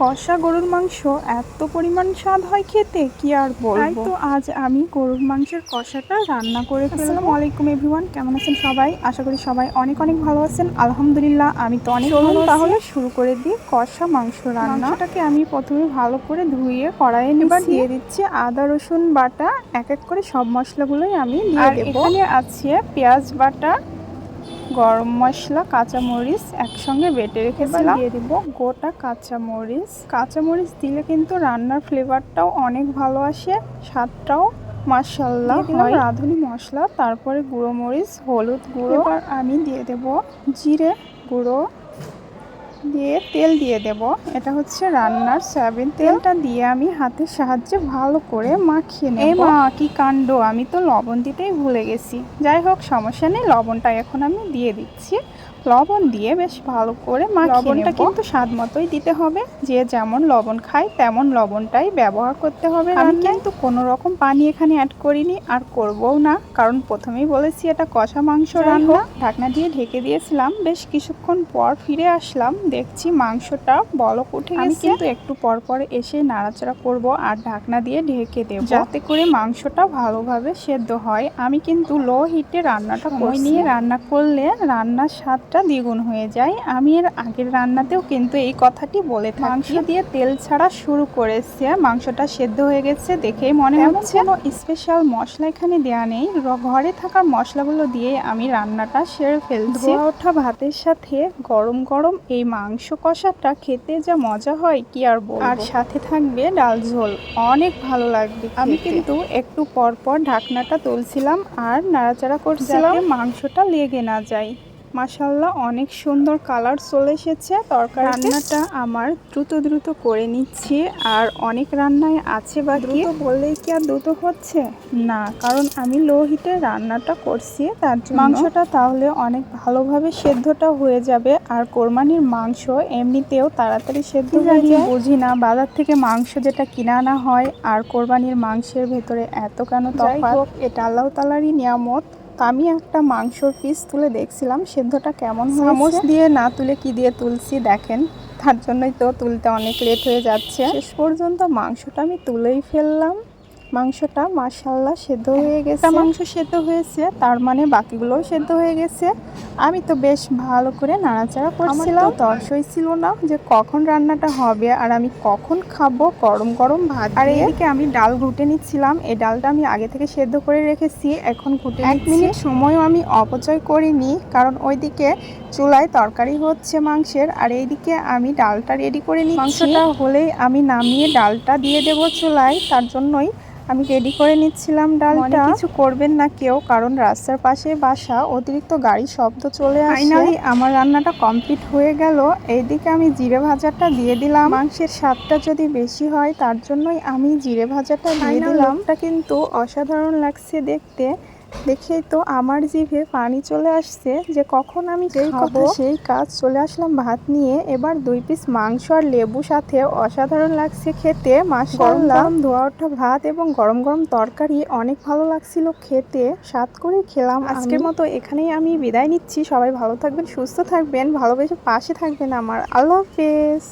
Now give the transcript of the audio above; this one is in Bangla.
কষা গরুর মাংস এত পরিমাণ স্বাদ হয় খেতে, কি আর বলবো। তো আজ আমি গরুর মাংসের কষাটা রান্না করে ফেলবো। আসসালামু আলাইকুম এভরিওয়ান, কেমন আছেন সবাই? আশা করি সবাই অনেক অনেক ভালো আছেন। আলহামদুলিল্লাহ আমি তো অনেক ভালো আছি। তাহলে শুরু করে দিই কষা মাংস রান্না। মাংসটাকে আমি প্রথমে ভালো করে ধুয়ে কড়াইয়ে এবার দিয়ে দিচ্ছি আদা রসুন বাটা। এক এক করে সব মশলাগুলোই আমি দিয়ে দেব। এখানে আছে পেঁয়াজ বাটা, গরম মশলা, কাঁচামরিচ একসঙ্গে বেটে রেখেছিলাম। দিয়ে দিব গোটা কাঁচামরিচ। কাঁচামরিচ দিলে কিন্তু রান্নার ফ্লেভারটাও অনেক ভালো আসে, স্বাদটাও মাশাআল্লাহ হয়। রাঁধুনি মশলা, তারপরে গুঁড়ো মরিচ, হলুদ গুঁড়ো। এবার আমি দিয়ে দেব জিরে গুঁড়ো, দিয়ে তেল দিয়ে দেব। এটা হচ্ছে রান্নার সয়াবিন তেলটা দিয়ে আমি হাতের সাহায্যে ভালো করে মাখিয়ে নেব। এই মা কি কাণ্ড, আমি তো লবণ দিতেই ভুলে গেছি। যাই হোক সমস্যা নেই, লবণটা এখন আমি দিয়ে দিচ্ছি। লবণ দিয়ে বেশ ভালো করে মাখিয়ে নেব। লবণটা কিন্তু স্বাদ মতোই দিতে হবে, যে যেমন লবণ খায় তেমন লবণটাই ব্যবহার করতে হবে। আমি কিন্তু কোনো রকম পানি এখানে অ্যাড করিনি, আর করবও না, কারণ প্রথমেই বলেছি এটা কষা মাংস রান্না। ঢাকনা দিয়ে ঢেকে দিয়েছিলাম, বেশ কিছুক্ষণ পর ফিরে আসলাম, দেখছি মাংসটা বলক উঠে গেছে। আমি কিন্তু একটু পর পর এসে নাড়াচাড়া করব আর ঢাকনা দিয়ে ঢেকে দেব, যাতে করে মাংসটা ভালোভাবে সেদ্ধ হয়। আমি কিন্তু লো হিটে রান্নাটা নিয়ে রান্না করলে রান্নার স্বাদটা দ্বিগুণ হয়ে যায়। আমি এর আগের রান্নাতেও কিন্তু এই কথাটি বলে থাকি। মাংস দিয়ে তেল ছাড়া শুরু করেছে, মাংসটা সেদ্ধ হয়ে গেছে দেখেই মনে হচ্ছে। কোনো স্পেশাল মশলা এখানে দেওয়া নেই, ঘরে থাকা মশলাগুলো দিয়ে আমি রান্নাটা সেরে ফেলছি। ধোয়া ওঠা ভাতের সাথে গরম গরম এই মাংস কষাটা খেতে যা মজা হয়, কি আর বলবো। আর সাথে থাকবে ডাল ঝোল, অনেক ভালো লাগবে। আমি কিন্তু একটু পর পর ঢাকনাটা তুলছিলাম আর নাড়াচাড়া করছিলাম, যাতে মাংসটা লেগে না যায়। মাশাআল্লাহ অনেক সুন্দর কালার চলে এসেছে। তরকারি রান্নাটা আমার দ্রুত করে নিচ্ছি, আর অনেক রান্নায় আছে বাকি। দ্রুত বললেই কি আর দ্রুত হচ্ছে না, কারণ আমি লো হিটে রান্নাটা করছি, তার জন্য মাংসটা তাহলে অনেক ভালোভাবে সেদ্ধটা হয়ে যাবে। আর কোরবানির মাংস এমনিতেও তাড়াতাড়ি সেদ্ধ হয়ে যায়। বুঝি না বাজার থেকে মাংস যেটা কিনে আনা হয় আর কোরবানির মাংসের ভেতরে এত কেন তফাৎ। এটা আল্লাহ তাআলারই নিয়ামত। আমি একটা মাংসর পিস তুলে দেখছিলাম সেদ্ধটা কেমন হয়েছে। চামচ দিয়ে না তুলে কি দিয়ে তুলছি দেখেন, তার জন্যই তো তুলতে অনেক লেট হয়ে যাচ্ছে। শেষ পর্যন্ত মাংসটা আমি তুলেই ফেললাম। মাংসটা মাশাআল্লাহ সেদ্ধ হয়ে গেছে। মাংস সেদ্ধ হয়েছে, তার মানে বাকিগুলোও সেদ্ধ হয়ে গেছে। আমি তো বেশ ভালো করে নাড়াচাড়া করছিলাম। আমার তো তর্সই ছিল না যে কখন রান্নাটা হবে আর আমি কখন খাবো গরম গরম ভাত। আর এদিকে আমি ডাল ঘুটে নিচ্ছিলাম। এই ডালটা আমি আগে থেকে সেদ্ধ করে রেখেছি, এখন ঘুটে নিচ্ছি। 1 মিনিট সময়ও আমি অপচয় করিনি, কারণ ওইদিকে চুলায় তরকারি হচ্ছে মাংসের, আর এইদিকে আমি ডালটা রেডি করে নিচ্ছি। মাংসটা হলেই আমি নামিয়ে ডালটা দিয়ে দেব চুলায়, তার জন্যই আমি রেডি করে নিচ্ছিলাম ডালটা। কিছু করবেন না কেউ, কারণ রাস্তার পাশে বাসা, অতিরিক্ত গাড়ি শব্দ চলে আসে। ফাইনালি আমার রান্নাটা কমপ্লিট হয়ে গেল। এইদিকে আমি জিরে ভাজাটা দিয়ে দিলাম। মাংসের স্বাদটা যদি বেশি হয় তার জন্যই আমি জিরে ভাজাটা দিয়ে দিলাম। এটা কিন্তু অসাধারণ লাগছে দেখতে, দেখেই তো আমার জিভে পানি চলে আসছে যে কখন আমি যেই কথা সেই কাজ। চলে আসলাম ভাত নিয়ে। এবার 2 পিস মাংস আর লেবু সাথে অসাধারণ লাগছে খেতে। মাশাআল্লাহ ধোয়া ওঠা ভাত এবং গরম গরম তরকারি অনেক ভালো লাগছিল খেতে, স্বাদ করে খেলাম। আজকের মতো এখানেই আমি বিদায় নিচ্ছি। সবাই ভালো থাকবেন, সুস্থ থাকবেন, ভালোবেসে পাশে থাকবেন আমার। আল্লাহ হাফেজ।